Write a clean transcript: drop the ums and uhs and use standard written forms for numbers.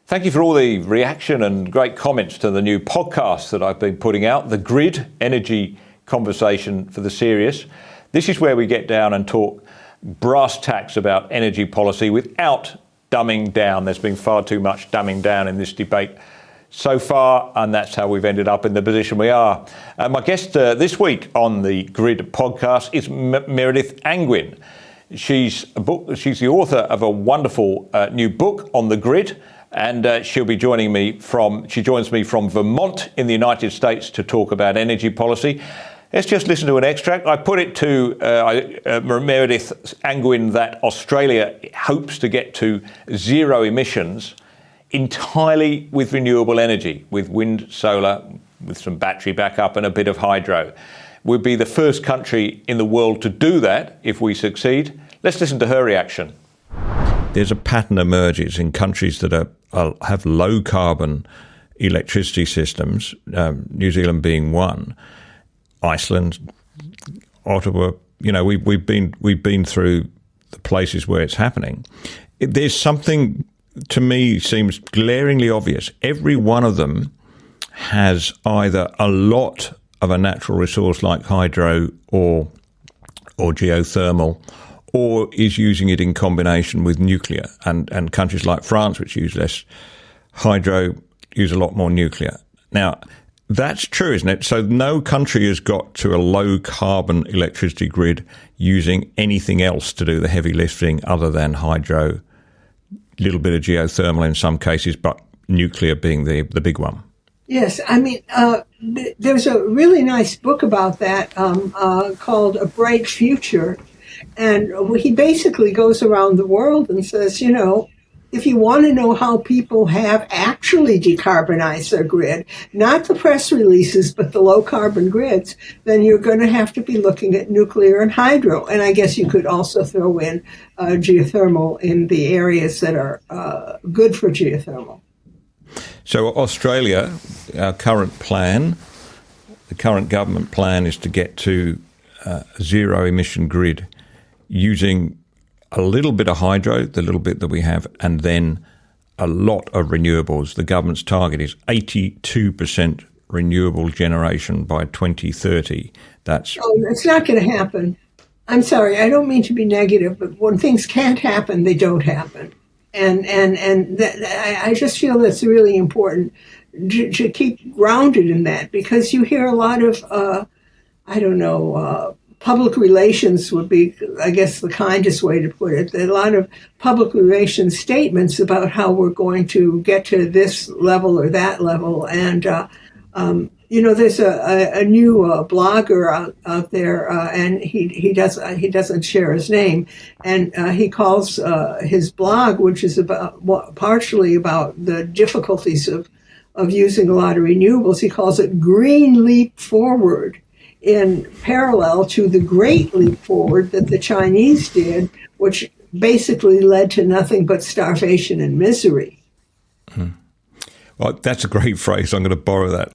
Thank you for all the reaction and great comments to the new podcast that I've been putting out, The Grid Energy Conversation for the Serious. This is where we get down and talk brass tacks about energy policy without dumbing down. There's been far too much dumbing down in this debate so far, and that's how we've ended up in the position we are. My guest this week on the Grid podcast is Meredith Angwin. She's the author of a wonderful new book on the grid, and she joins me from Vermont in the United States to talk about energy policy. Let's just listen to an extract. I put it to Meredith Angwin that Australia hopes to get to zero emissions entirely with renewable energy, with wind, solar, with some battery backup and a bit of hydro. We'll be the first country in the world to do that if we succeed. Let's listen to her reaction. There's a pattern emerges in countries that have low carbon electricity systems, New Zealand being one, Iceland, Ottawa. You know, we've been through the places where it's happening. There's something, to me, seems glaringly obvious. Every one of them has either a lot of a natural resource like hydro or geothermal, or is using it in combination with nuclear. And countries like France, which use less hydro, use a lot more nuclear. Now, that's true, isn't it? So no country has got to a low carbon electricity grid using anything else to do the heavy lifting other than hydro, little bit of geothermal in some cases, but nuclear being the big one. Yes, I mean, there's a really nice book about that called A Bright Future. And he basically goes around the world and says, you know, if you want to know how people have actually decarbonized their grid, not the press releases, but the low carbon grids, then you're going to have to be looking at nuclear and hydro. And I guess you could also throw in geothermal in the areas that are good for geothermal. So Australia, our current plan, the current government plan is to get to a zero emission grid using a little bit of hydro, the little bit that we have, and then a lot of renewables. The government's target is 82% renewable generation by 2030. That's not going to happen. I'm sorry, I don't mean to be negative, but when things can't happen, they don't happen. And I just feel that's really important to keep grounded in that, because you hear a lot of, public relations would be, I guess, the kindest way to put it. There are a lot of public relations statements about how we're going to get to this level or that level. And, there's a new blogger out there, and he doesn't share his name. And he calls his blog, which is partially about the difficulties of using a lot of renewables, he calls it Green Leap Forward, in parallel to the great leap forward that the Chinese did, which basically led to nothing but starvation and misery. Well, that's a great phrase. I'm going to borrow that.